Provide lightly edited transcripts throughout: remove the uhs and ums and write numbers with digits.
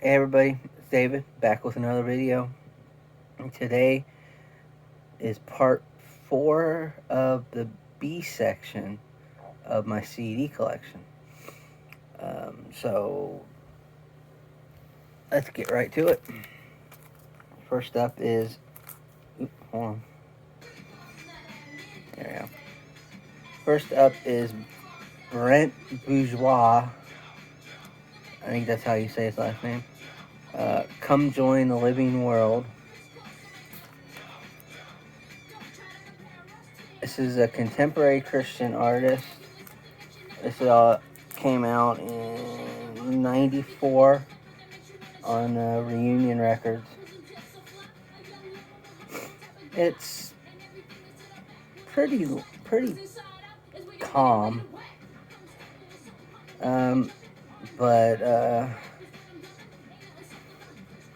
Hey everybody, it's David back with another video. And today is part 4 of the B section of my CD collection. So let's get right to it. First up is, hold on. There we go. First up is Brent Bourgeois. I think that's how you say his last name. Come Join the Living World. This is a contemporary Christian artist. This came out in '94 on Reunion Records. It's pretty calm, but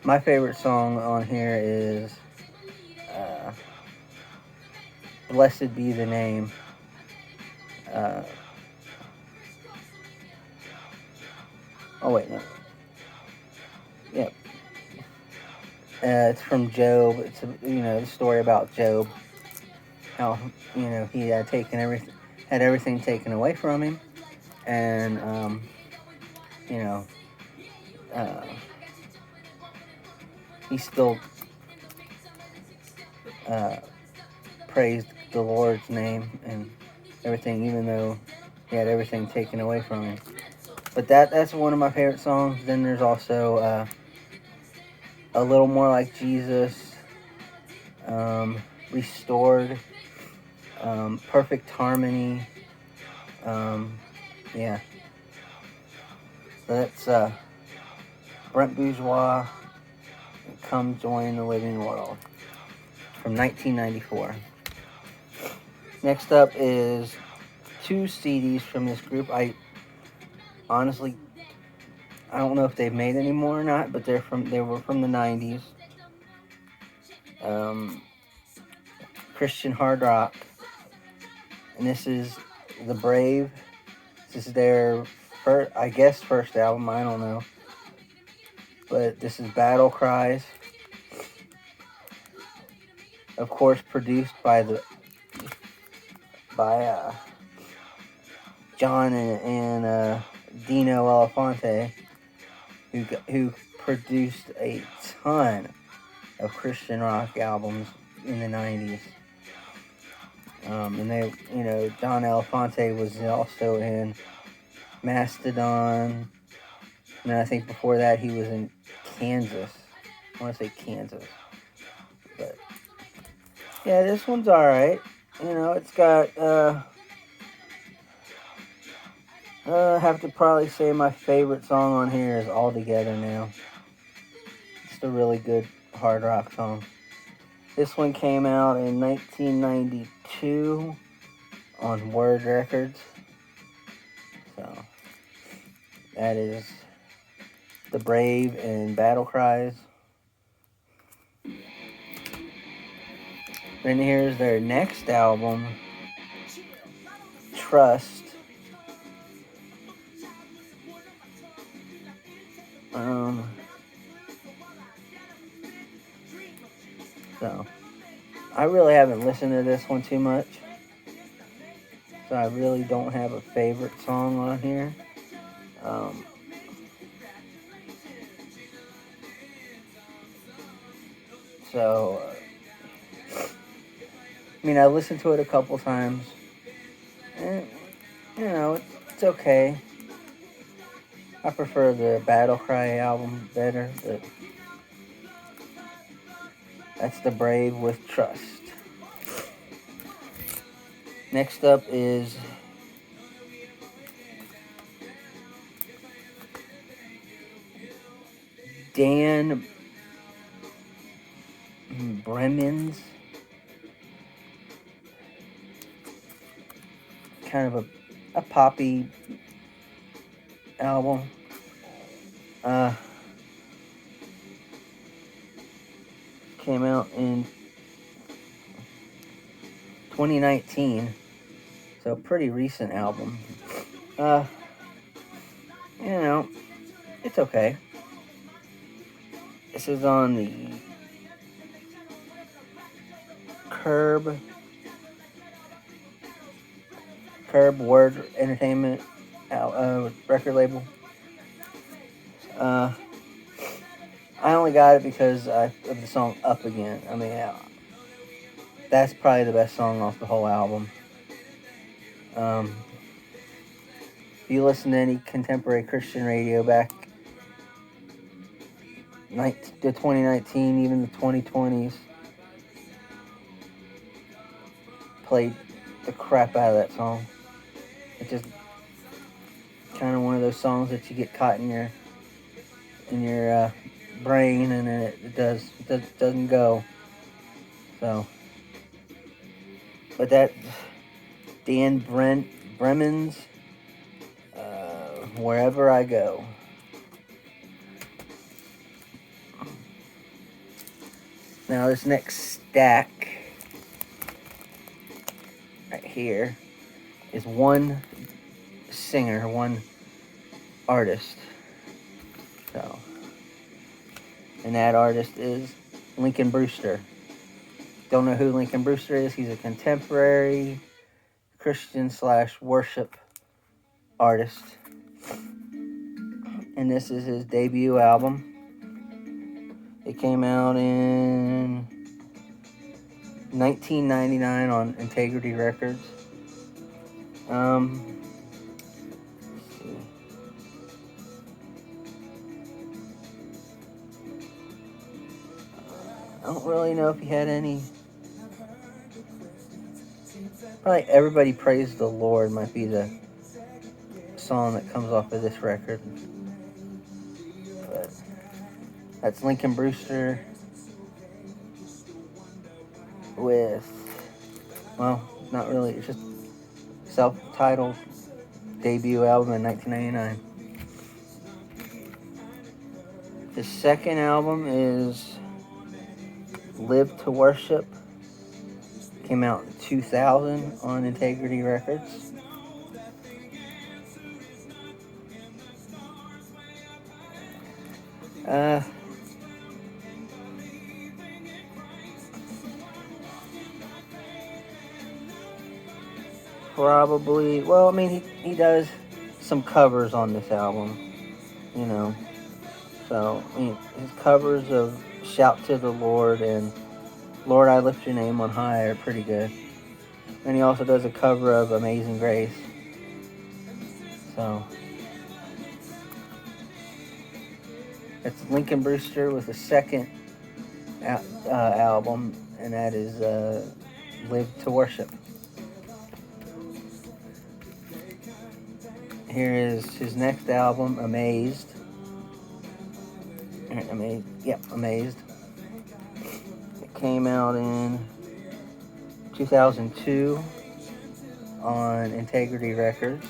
my favorite song on here is "Blessed Be the Name." Oh wait, no. Yep. It's from Job. It's the story about Job. How he had everything taken away from him, and he still praised the Lord's name and everything, even though he had everything taken away from him. But that's one of my favorite songs. Then there's also A Little More Like Jesus, Restored, Perfect Harmony. Yeah. So that's Brent Bourgeois, Come Join the Living World from 1994. Next up is 2 CDs from this group. I don't know if they've made any more or not, but they were from the 90s. Christian hard rock. And this is The Brave. This is their first album, I don't know. But this is Battle Cries. Of course, produced by John and Dino Elefante, who produced a ton of Christian rock albums in the 90s. And they, John Elefante was also in Mastodon. And I think before that he was in Kansas. I want to say Kansas. But yeah, this one's alright. It's got I have to probably say my favorite song on here is All Together Now. It's a really good hard rock song. This one came out in 1992 on Word Records. So that is The Brave and Battle Cries. Then here's their next album, Trust. So I really haven't listened to this one too much. So I really don't have a favorite song on here. I listened to it a couple times. And, it's okay. I prefer the Battle Cry album better, but that's The Brave with Trust. Next up is Dan Bremens. Kind of a poppy album. Came out in 2019, so a pretty recent album. It's okay. This is on the Curb Word Entertainment record label. I only got it because of the song Up Again. I mean, that's probably the best song off the whole album. If you listen to any contemporary Christian radio back the 2019, even the 2020s, played the crap out of that song. It's just kind of one of those songs that you get caught in your brain, and then it doesn't go. So, but that Dan Bremen's Wherever I Go. Now this next stack right here is one singer, one artist. So, and that artist is Lincoln Brewster. Don't know who Lincoln Brewster is. He's a contemporary Christian / worship artist. And this is his debut album. It came out in 1999 on Integrity Records. Let's see. I don't really know if he had any. Probably Everybody Praise the Lord might be the song that comes off of this record. But that's Lincoln Brewster with, well, not really, it's just self-titled debut album in 1999. The second album is Live to Worship. Came out in 2000 on Integrity Records. Probably, well, I mean, he does some covers on this album, you know. So, I mean, his covers of Shout to the Lord and Lord, I Lift Your Name on High are pretty good. And he also does a cover of Amazing Grace. So, that's Lincoln Brewster with the second album, and that is Live to Worship. Here is his next album, Amazed. Amazed. It came out in 2002 on Integrity Records.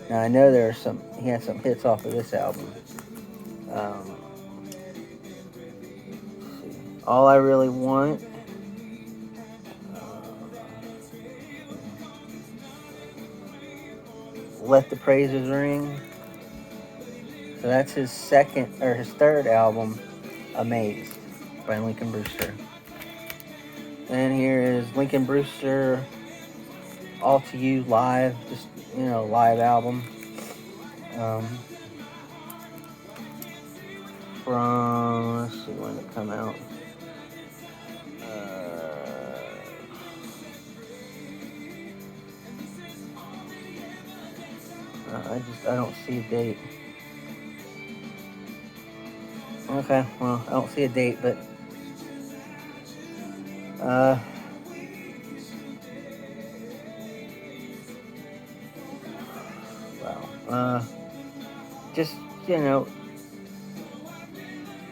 Now I know he had some hits off of this album. Let's see. All I Really Want. Let the Praises Ring. So that's his third album, Amazed, by Lincoln Brewster. And here is Lincoln Brewster, All to You live, just, live album. From, let's see when it come out. I don't see a date. Okay, well, I don't see a date, but just,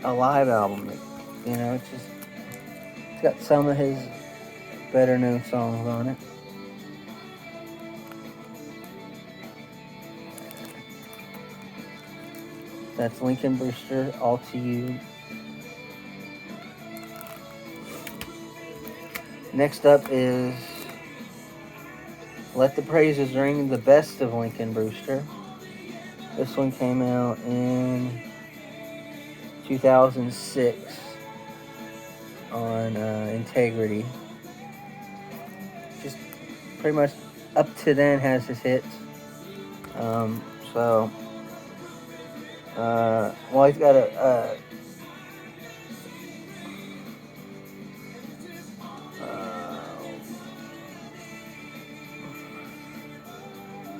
a live album, it's got some of his better known songs on it. That's Lincoln Brewster, All to You. Next up is Let the Praises Ring, the best of Lincoln Brewster. This one came out in 2006 on Integrity. Just pretty much up to then has his hits. So, well, he's got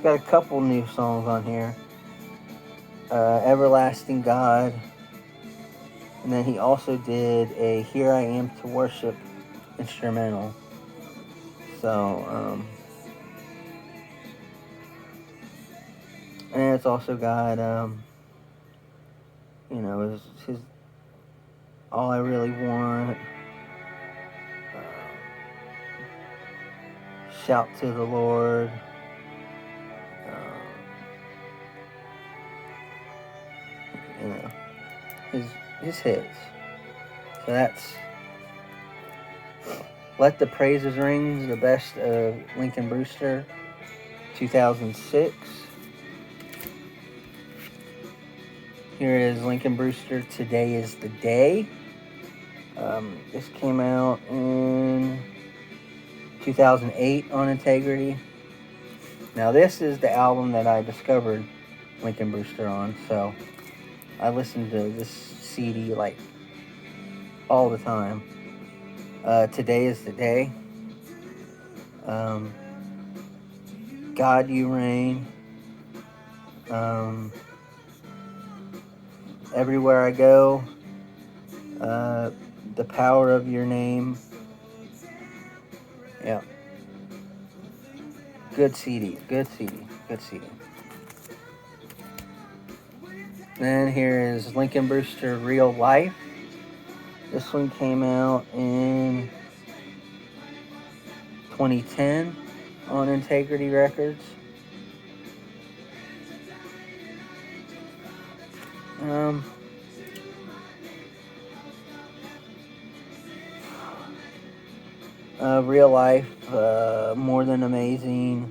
got a couple new songs on here. Everlasting God. And then he also did a Here I Am to Worship instrumental. So, and it's also got, his All I Really Want, Shout to the Lord, his hits. So that's Let the Praises Ring, the best of Lincoln Brewster, 2006. Here is Lincoln Brewster, Today is the Day. This came out in 2008 on Integrity. Now this is the album that I discovered Lincoln Brewster on, so I listened to this CD like all the time. Today is the Day. God You Reign. Everywhere I Go. The Power of Your Name. Yeah. Good CD. Then here is Lincoln Brewster, Real Life. This one came out in 2010 on Integrity Records. Real Life, More Than Amazing,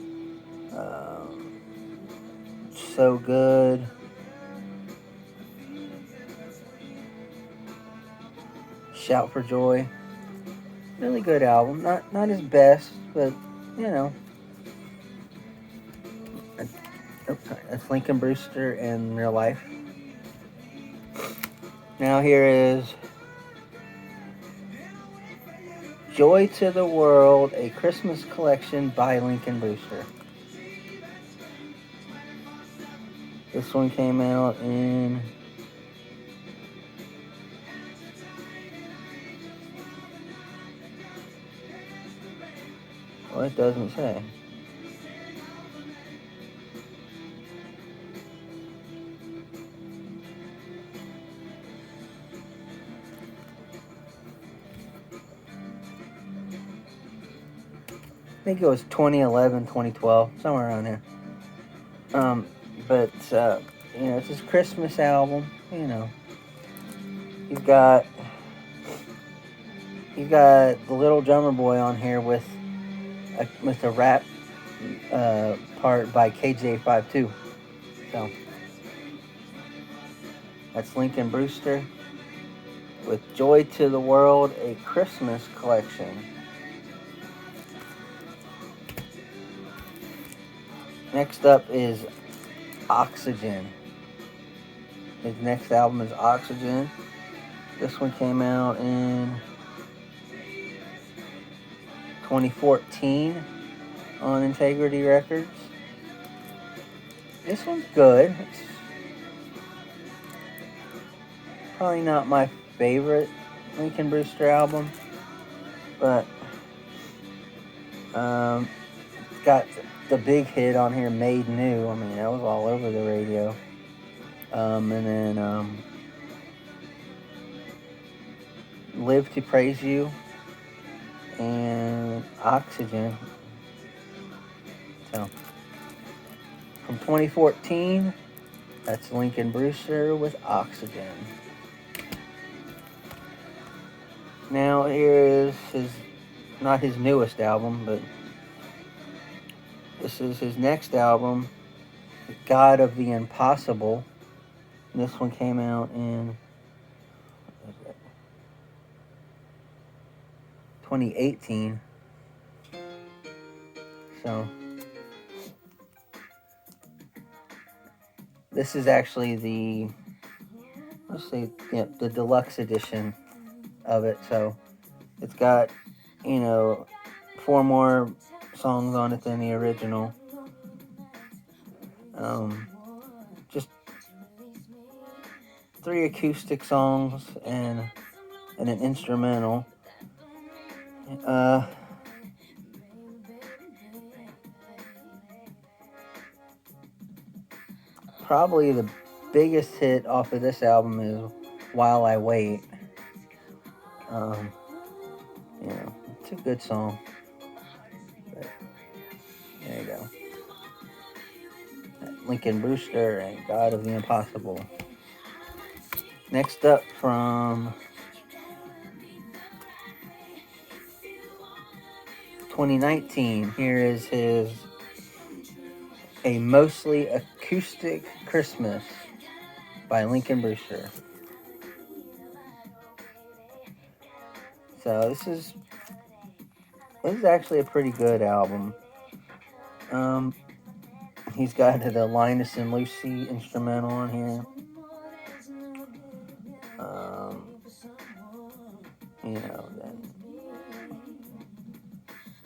So Good. Shout for Joy. Really good album. Not his best, but that's Lincoln Brewster and Real Life. Now here is Joy to the World, a Christmas collection by Lincoln Brewster. This one came out in well, it doesn't say. I think it was 2011, 2012, somewhere around there. But it's his Christmas album. He's got the Little Drummer Boy on here with a rap part by KJ52. So that's Lincoln Brewster with Joy to the World, a Christmas collection. Next up is Oxygen. His next album is Oxygen. This one came out in 2014 on Integrity Records. This one's good. It's probably not my favorite Lincoln Brewster album, but got the big hit on here, Made New. I mean, that was all over the radio. And then Live to Praise You and Oxygen. So from 2014, that's Lincoln Brewster with Oxygen. Now here is not his newest album, but this is his next album. God of the Impossible. This one came out in 2018. So this is actually the, let's see, the deluxe edition of it. So it's got, 4 more songs on it than the original. Just 3 acoustic songs and an instrumental. Probably the biggest hit off of this album is While I Wait. It's a good song. But there you go. Lincoln Brewster and God of the Impossible. Next up from 2019, here is his A Mostly Acoustic Christmas by Lincoln Brewster. So this is actually a pretty good album. He's got the Linus and Lucy instrumental on here.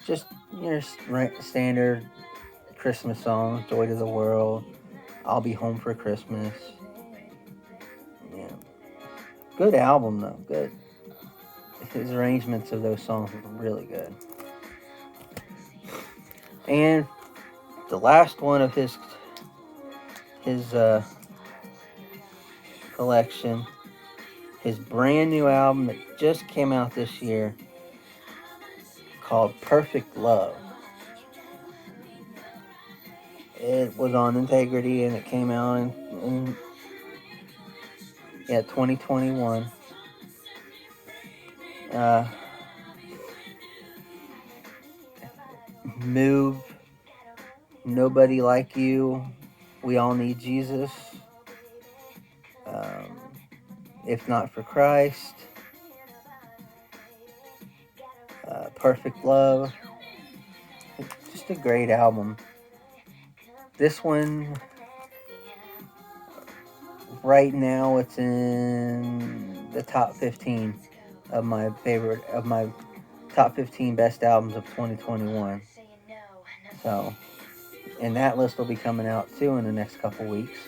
Just your standard Christmas songs, Joy to the World, I'll Be Home for Christmas. Yeah. Good album though, good. His arrangements of those songs are really good. And the last one of his collection, his brand new album that just came out this year, called Perfect Love. It was on Integrity and it came out in 2021. Move, Nobody Like You, We All Need Jesus, If Not for Christ, Perfect Love. Just a great album. This one, right now, it's in the top 15 of my top 15 best albums of 2021. So, and that list will be coming out too in the next couple weeks,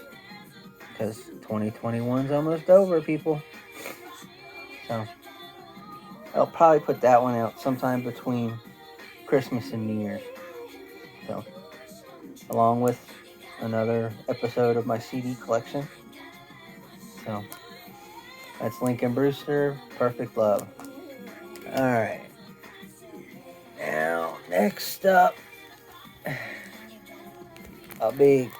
because 2021's almost over, people. So I'll probably put that one out sometime between Christmas and New Year's. So, along with another episode of my CD collection. So that's Lincoln Brewster, Perfect Love. Alright. Now, next up, a big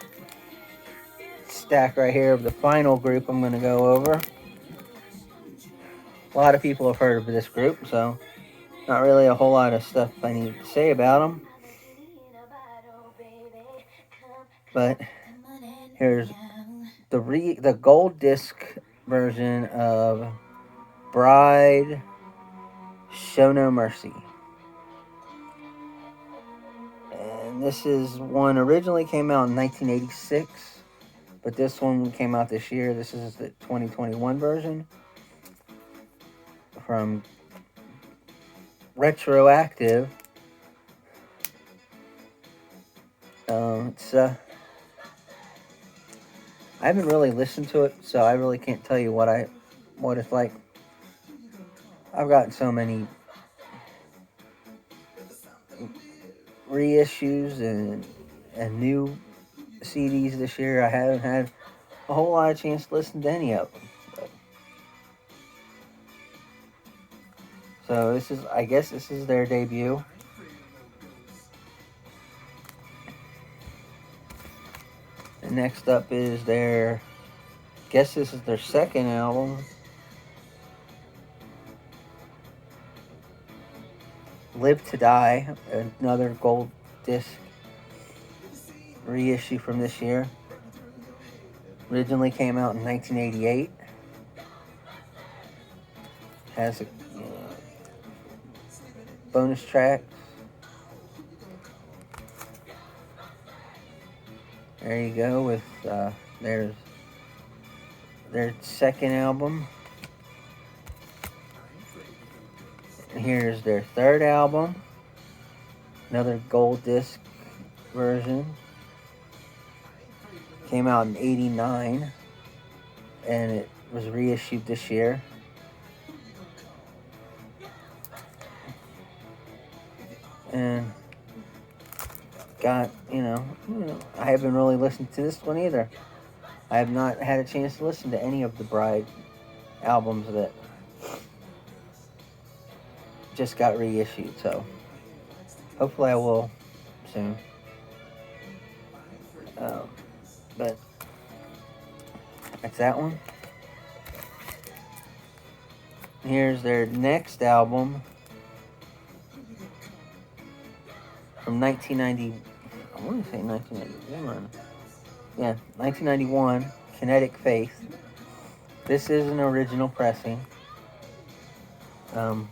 stack right here of the final group I'm going to go over. A lot of people have heard of this group, so not really a whole lot of stuff I need to say about them. But here's the gold disc version of Bride, Show No Mercy. And this is one originally came out in 1986, but this one came out this year. This is the 2021 version from Retroactive. I haven't really listened to it, so I really can't tell you what it's like. I've gotten so many reissues and new CDs this year. I haven't had a whole lot of chance to listen to any of them. So I guess this is their debut. And next up is this is their second album. Live to Die, another gold disc reissue from this year. Originally came out in 1988. Has a bonus track. There you go with there's their second album. And here's their third album. Another gold disc version. Came out in 89 and it was reissued this year. And got, I haven't really listened to this one either. I have not had a chance to listen to any of the Bride albums that just got reissued, so hopefully I will soon. But that's that one. Here's their next album from 1990. I want to say 1991. Yeah, 1991, Kinetic Faith. This is an original pressing. Now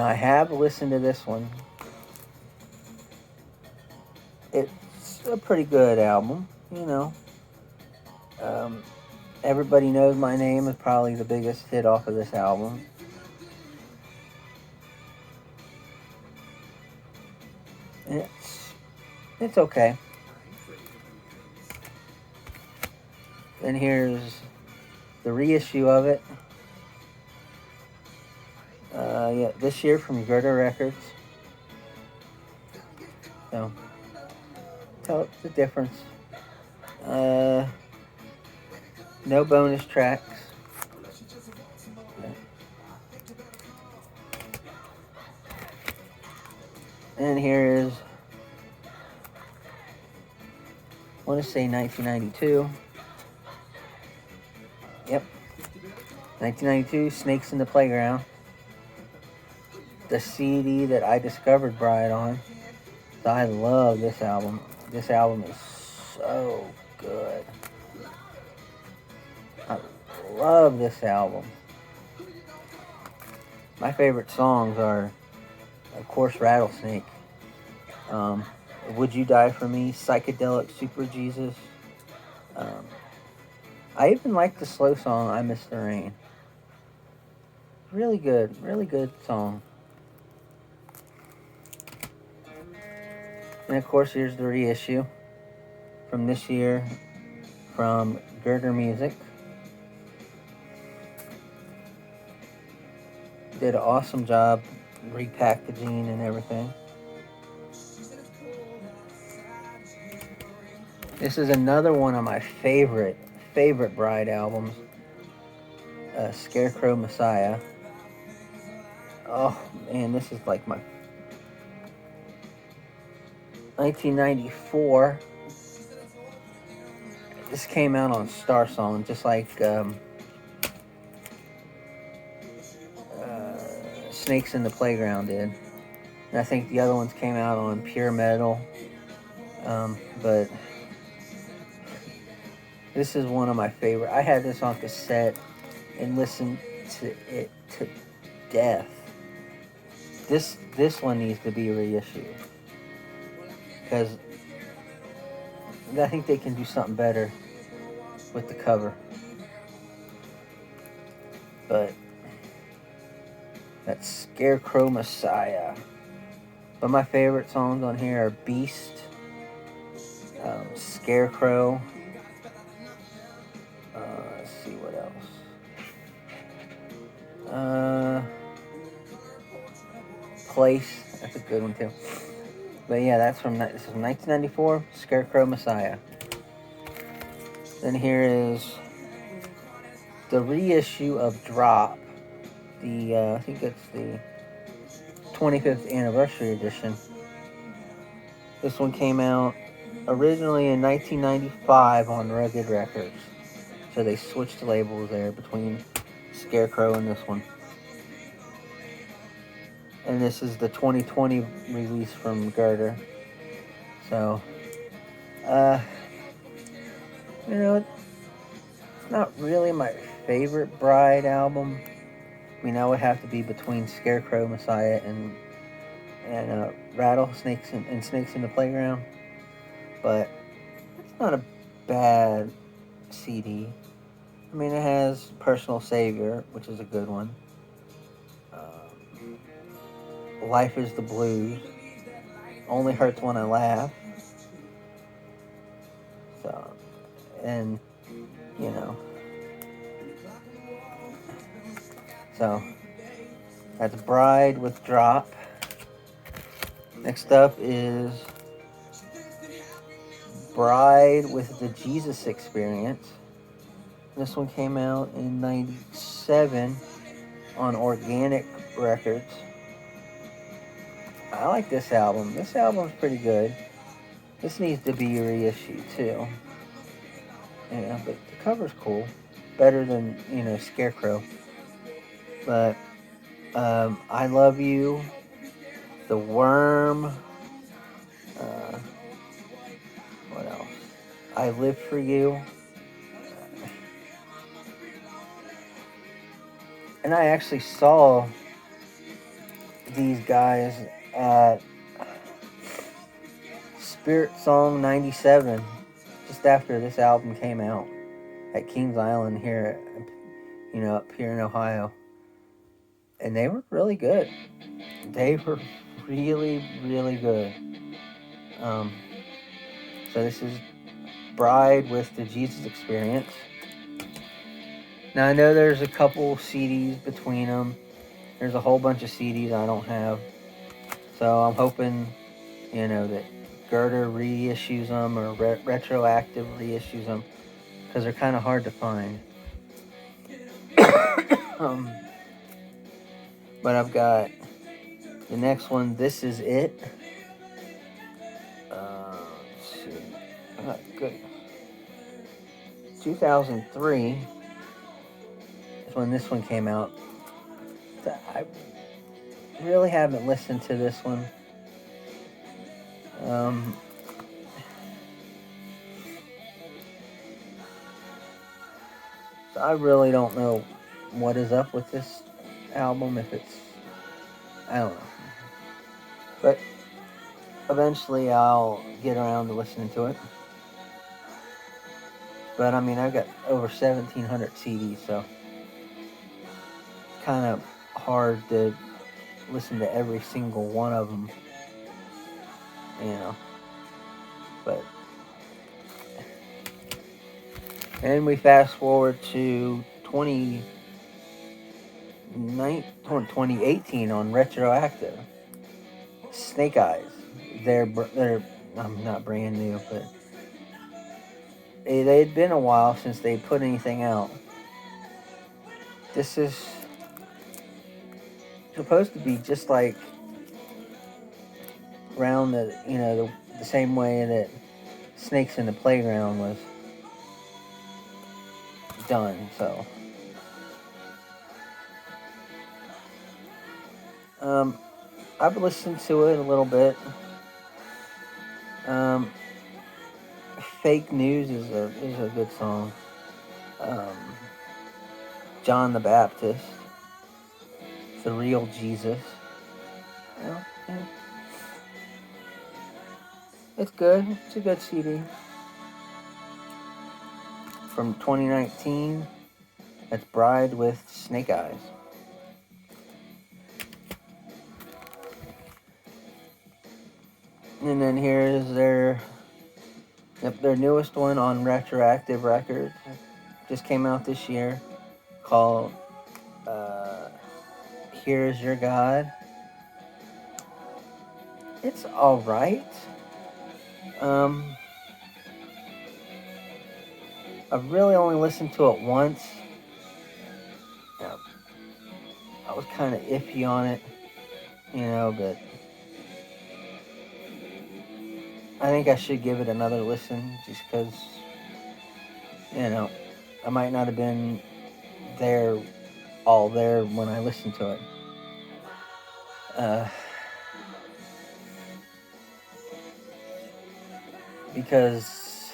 I have listened to this one. It's a pretty good album, Everybody Knows My Name is probably the biggest hit off of this album. It's okay. And here's the reissue of it. This year from Gerda Records. So, tell the difference. No bonus tracks. And here is, I want to say 1992. Yep. 1992, Snakes in the Playground. The CD that I discovered Bride on. So I love this album. This album is so good. I love this album. My favorite songs are, of course, Rattlesnake. Would You Die For Me? Psychedelic Super Jesus. I even like the slow song, I Miss the Rain. Really good song. And of course, here's the reissue from this year from Gerda Music. Did an awesome job repackaging and everything. This is another one of my favorite Bride albums. Scarecrow Messiah. Oh man, this is like my 1994. This came out on Star Song, just like Snakes in the Playground did. And I think the other ones came out on Pure Metal. But this is one of my favorite. I had this on cassette and listened to it to death. This one needs to be reissued. Because I think they can do something better with the cover. But that's Scarecrow Messiah. But my favorite songs on here are Beast, Scarecrow. Let's see what else. Place. That's a good one too. But yeah, this is from 1994, Scarecrow Messiah. Then here is the reissue of Drop. I think it's the 25th anniversary edition. This one came out originally in 1995 on Rugged Records. So they switched the labels there between Scarecrow and this one. And this is the 2020 release from Gerda. So, not really my favorite Bride album. I mean, I would have to be between Scarecrow Messiah and Rattlesnakes and Snakes in the Playground. But it's not a bad CD. I mean, it has Personal Savior, which is a good one. Life is the Blues. Only Hurts When I Laugh. So, and, you know. So, that's Bride with Drop. Next up is Bride with the Jesus Experience. This one came out in 97 on Organic Records. I like this album. This album's pretty good. This needs to be reissued too. Yeah, but the cover's cool. Better than, Scarecrow. But I Love You, The Worm, what else? I Live For You. And I actually saw these guys at Spirit Song 97 just after this album came out at Kings Island here, up here in Ohio. And they were really good. They were really, really good. So this is Bride with the Jesus Experience. Now I know there's a couple CDs between them. There's a whole bunch of CDs I don't have. So I'm hoping, that Girder reissues them or Retroactive reissues them, because they're kind of hard to find. But I've got the next one, This Is It. Let's see. Good. 2003 is when this one came out. I really haven't listened to this one. So I really don't know what is up with this album. If it's, I don't know. But eventually I'll get around to listening to it. But I mean, I've got over 1,700 CDs, so kind of hard to listen to every single one of them, But, and we fast forward to 2018 on Retroactive. Snake Eyes. They're not brand new, but they had been a while since they put anything out. This is supposed to be just like around the same way that Snakes in the Playground was done. So I've listened to it a little bit. Fake News is a good song. John the Baptist, The Real Jesus. Yeah. It's good. It's a good CD. From 2019, that's Bride with Snake Eyes. And then here is their newest one on Retroactive Records. Just came out this year, called Here Is Your God. It's alright. I've really only listened to it once. I was kind of iffy on it, but I think I should give it another listen just because, I might not have been all there when I listened to it. Because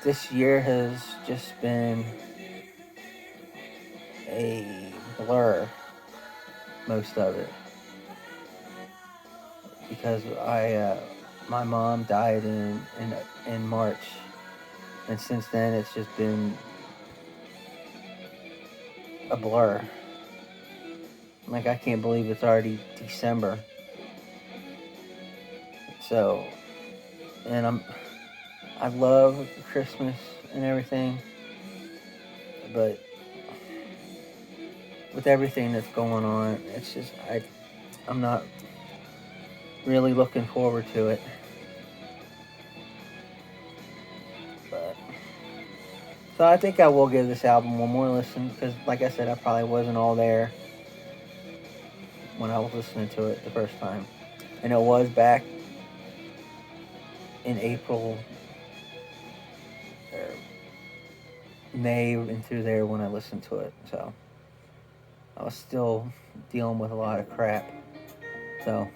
this year has just been a blur, most of it, because my mom died in March, and since then it's just been a blur. Like, I can't believe it's already December. So, and I love Christmas and everything, but with everything that's going on, it's just I'm not really looking forward to it. But so I think I will give this album one more listen, because, like I said, I probably wasn't all there when I was listening to it the first time, and it was back in April or May and through there when I listened to it. So I was still dealing with a lot of crap. So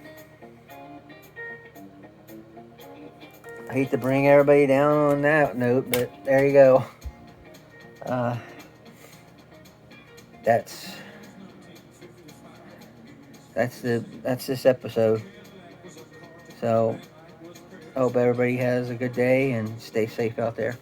I hate to bring everybody down on that note, but there you go. Uh, that's that's this episode. So I hope everybody has a good day and stay safe out there.